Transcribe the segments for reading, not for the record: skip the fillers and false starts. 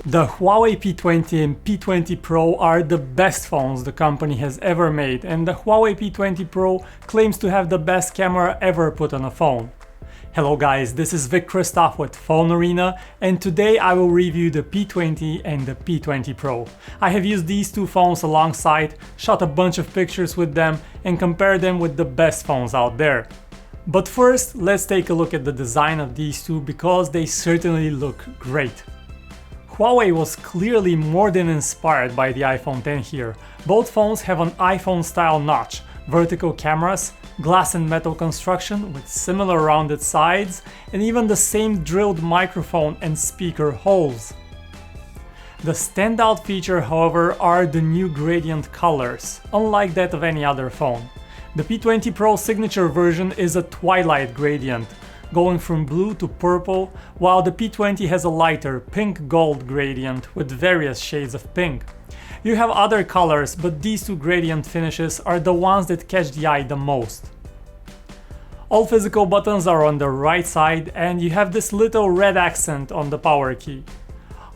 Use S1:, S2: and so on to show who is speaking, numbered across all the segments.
S1: The Huawei P20 and P20 Pro are the best phones the company has ever made, and the Huawei P20 Pro claims to have the best camera ever put on a phone. Hello guys, this is Vic Christoph with PhoneArena, and today I will review the P20 and the P20 Pro. I have used these two phones alongside, shot a bunch of pictures with them, and compared them with the best phones out there. But first, let's take a look at the design of these two because they certainly look great. Huawei was clearly more than inspired by the iPhone X here. Both phones have an iPhone-style notch, vertical cameras, glass and metal construction with similar rounded sides, and even the same drilled microphone and speaker holes. The standout feature, however, are the new gradient colors, unlike that of any other phone. The P20 Pro signature version is a twilight gradient, going from blue to purple, while the P20 has a lighter pink-gold gradient with various shades of pink. You have other colors, but these two gradient finishes are the ones that catch the eye the most. All physical buttons are on the right side, and you have this little red accent on the power key.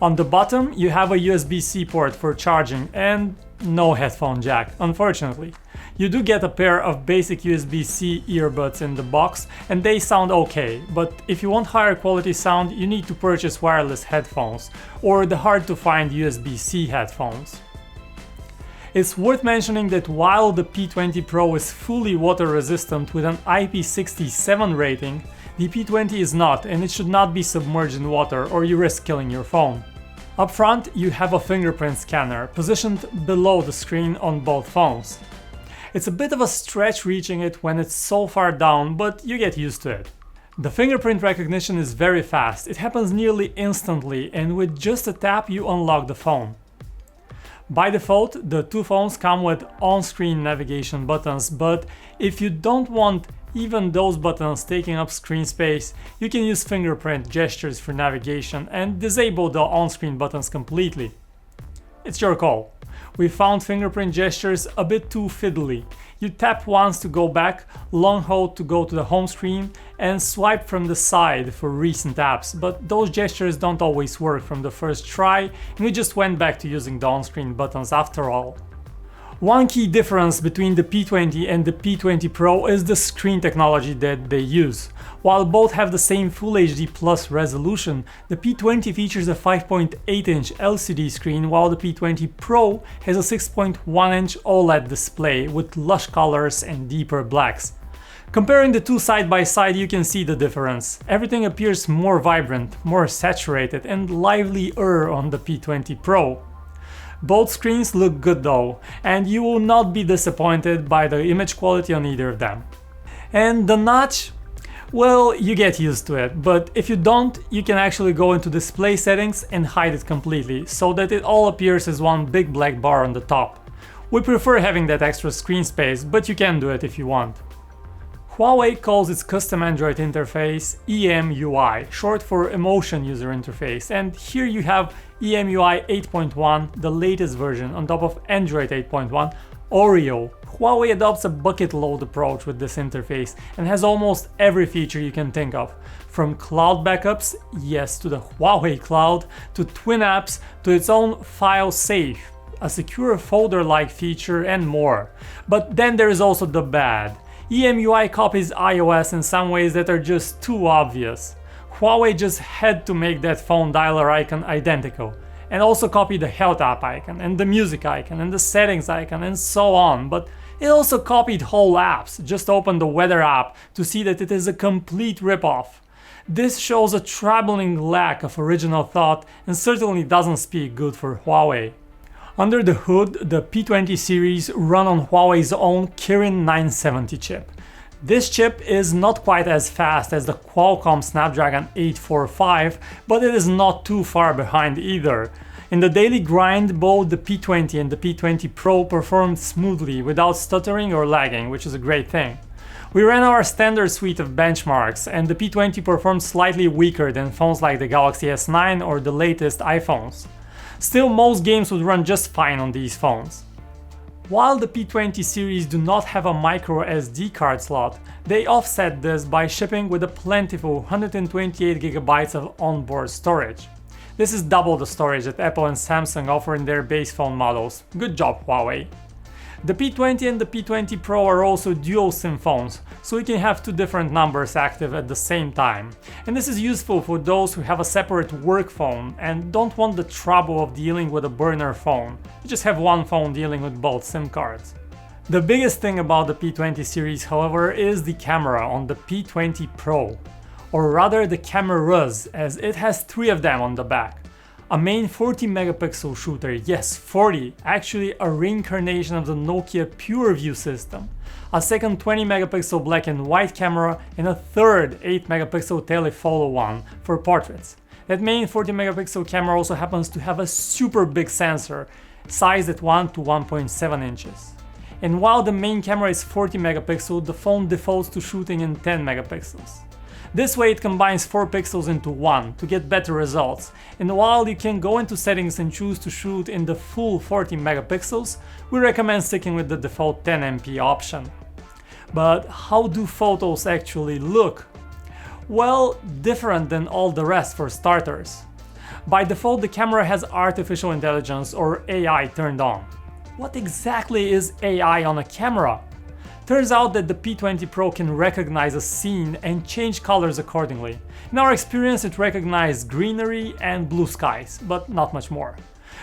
S1: On the bottom, you have a USB-C port for charging and no headphone jack, unfortunately. You do get a pair of basic USB-C earbuds in the box, and they sound okay, but if you want higher quality sound, you need to purchase wireless headphones or the hard-to-find USB-C headphones. It's worth mentioning that while the P20 Pro is fully water resistant with an IP67 rating, the P20 is not, and it should not be submerged in water or you risk killing your phone. Up front, you have a fingerprint scanner positioned below the screen on both phones. It's a bit of a stretch reaching it when it's so far down, but you get used to it. The fingerprint recognition is very fast, it happens nearly instantly, and with just a tap you unlock the phone. By default, the two phones come with on-screen navigation buttons, but if you don't want even those buttons taking up screen space, you can use Fingerprint Gestures for navigation and disable the on-screen buttons completely. It's your call. We found Fingerprint Gestures a bit too fiddly. You tap once to go back, long hold to go to the home screen, and swipe from the side for recent apps, but those gestures don't always work from the first try, and we just went back to using the on-screen buttons after all. One key difference between the P20 and the P20 Pro is the screen technology that they use. While both have the same Full HD Plus resolution, the P20 features a 5.8-inch LCD screen while the P20 Pro has a 6.1-inch OLED display with lush colors and deeper blacks. Comparing the two side by side, you can see the difference. Everything appears more vibrant, more saturated and livelier on the P20 Pro. Both screens look good though, and you will not be disappointed by the image quality on either of them. And the notch? Well, you get used to it, but if you don't, you can actually go into display settings and hide it completely, so that it all appears as one big black bar on the top. We prefer having that extra screen space, but you can do it if you want. Huawei calls its custom Android interface EMUI, short for Emotion User Interface, and here you have EMUI 8.1, the latest version, on top of Android 8.1 Oreo. Huawei adopts a bucket load approach with this interface and has almost every feature you can think of, from cloud backups, yes, to the Huawei Cloud, to twin apps, to its own file safe, a secure folder-like feature, and more. But then there is also the bad. EMUI copies iOS in some ways that are just too obvious. Huawei just had to make that phone dialer icon identical, and also copy the health app icon, and the music icon, and the settings icon, and so on, but it also copied whole apps. Just open the weather app to see that it is a complete ripoff. This shows a troubling lack of original thought and certainly doesn't speak good for Huawei. Under the hood, the P20 series run on Huawei's own Kirin 970 chip. This chip is not quite as fast as the Qualcomm Snapdragon 845, but it is not too far behind either. In the daily grind, both the P20 and the P20 Pro performed smoothly without stuttering or lagging, which is a great thing. We ran our standard suite of benchmarks, and the P20 performed slightly weaker than phones like the Galaxy S9 or the latest iPhones. Still, most games would run just fine on these phones. While the P20 series do not have a micro SD card slot, they offset this by shipping with a plentiful 128GB of onboard storage. This is double the storage that Apple and Samsung offer in their base phone models. Good job, Huawei. The P20 and the P20 Pro are also dual SIM phones, so you can have two different numbers active at the same time. And this is useful for those who have a separate work phone and don't want the trouble of dealing with a burner phone. You just have one phone dealing with both SIM cards. The biggest thing about the P20 series, however, is the camera on the P20 Pro. Or rather the cameras, as it has 3 of them on the back. A main 40 megapixel shooter, yes 40, actually a reincarnation of the Nokia PureView system. A second 20 megapixel black and white camera and a third 8 megapixel telephoto one for portraits. That main 40 megapixel camera also happens to have a super big sensor, sized at 1 to 1.7 inches. And while the main camera is 40 megapixel, the phone defaults to shooting in 10 megapixels. This way it combines 4 pixels into 1 to get better results, and while you can go into settings and choose to shoot in the full 40 megapixels, we recommend sticking with the default 10MP option. But how do photos actually look? Well, different than all the rest for starters. By default the camera has artificial intelligence or AI turned on. What exactly is AI on a camera? Turns out that the P20 Pro can recognize a scene and change colors accordingly. In our experience it recognized greenery and blue skies, but not much more.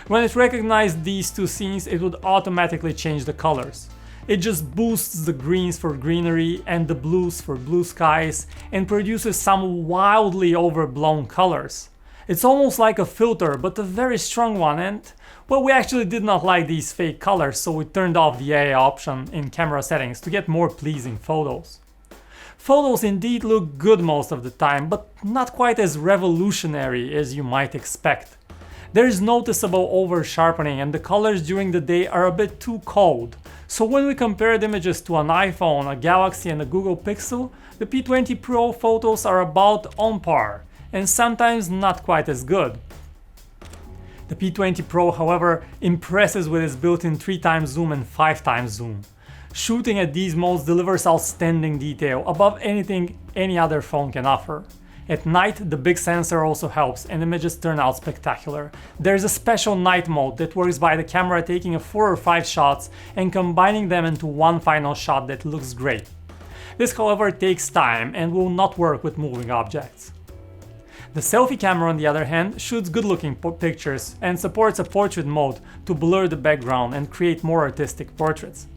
S1: When it recognized these two scenes it would automatically change the colors. It just boosts the greens for greenery and the blues for blue skies and produces some wildly overblown colors. It's almost like a filter, but a very strong one, and well, we actually did not like these fake colors, so we turned off the AI option in camera settings to get more pleasing photos. Photos indeed look good most of the time, but not quite as revolutionary as you might expect. There is noticeable over-sharpening and the colors during the day are a bit too cold. So when we compared images to an iPhone, a Galaxy and a Google Pixel, the P20 Pro photos are about on par, and sometimes not quite as good. The P20 Pro, however, impresses with its built-in 3x zoom and 5x zoom. Shooting at these modes delivers outstanding detail, above anything any other phone can offer. At night, the big sensor also helps and images turn out spectacular. There's a special night mode that works by the camera taking 4 or 5 shots and combining them into one final shot that looks great. This, however, takes time and will not work with moving objects. The selfie camera, on the other hand, shoots good-looking pictures and supports a portrait mode to blur the background and create more artistic portraits.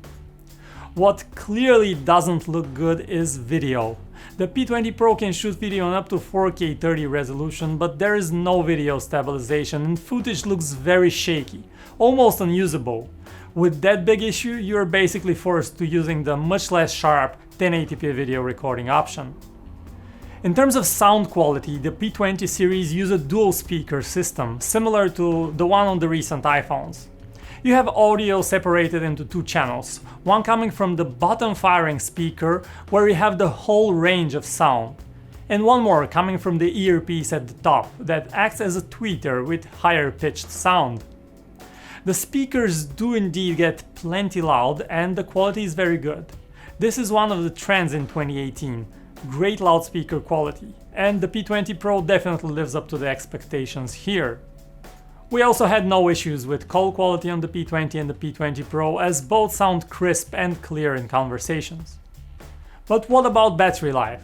S1: What clearly doesn't look good is video. The P20 Pro can shoot video on up to 4K 30 resolution, but there is no video stabilization and footage looks very shaky, almost unusable. With that big issue, you're basically forced to using the much less sharp 1080p video recording option. In terms of sound quality, the P20 series use a dual speaker system, similar to the one on the recent iPhones. You have audio separated into 2 channels, one coming from the bottom firing speaker where you have the whole range of sound, and one more coming from the earpiece at the top that acts as a tweeter with higher pitched sound. The speakers do indeed get plenty loud and the quality is very good. This is one of the trends in 2018. Great loudspeaker quality, and the P20 Pro definitely lives up to the expectations here. We also had no issues with call quality on the P20 and the P20 Pro, as both sound crisp and clear in conversations. But what about battery life?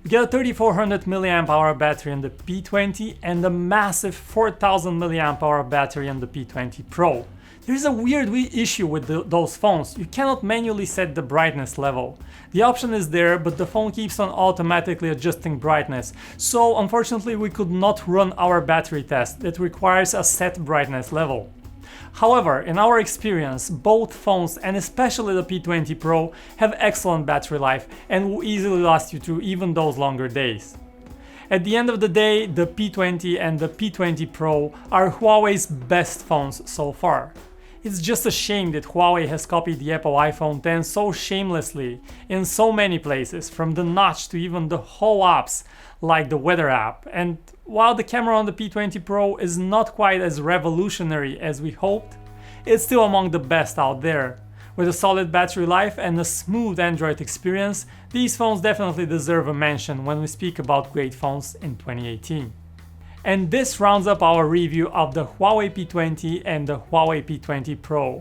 S1: You get a 3400 mAh battery on the P20 and a massive 4000 mAh battery on the P20 Pro. There's a weird issue with those phones. You cannot manually set the brightness level. The option is there, but the phone keeps on automatically adjusting brightness, so unfortunately we could not run our battery test that requires a set brightness level. However, in our experience, both phones and especially the P20 Pro have excellent battery life and will easily last you through even those longer days. At the end of the day, the P20 and the P20 Pro are Huawei's best phones so far. It's just a shame that Huawei has copied the Apple iPhone X so shamelessly in so many places, from the notch to even the whole apps like the weather app. And while the camera on the P20 Pro is not quite as revolutionary as we hoped, it's still among the best out there. With a solid battery life and a smooth Android experience, these phones definitely deserve a mention when we speak about great phones in 2018. And this rounds up our review of the Huawei P20 and the Huawei P20 Pro.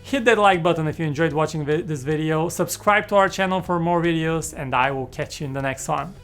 S1: Hit that like button if you enjoyed watching this video, subscribe to our channel for more videos, and I will catch you in the next one.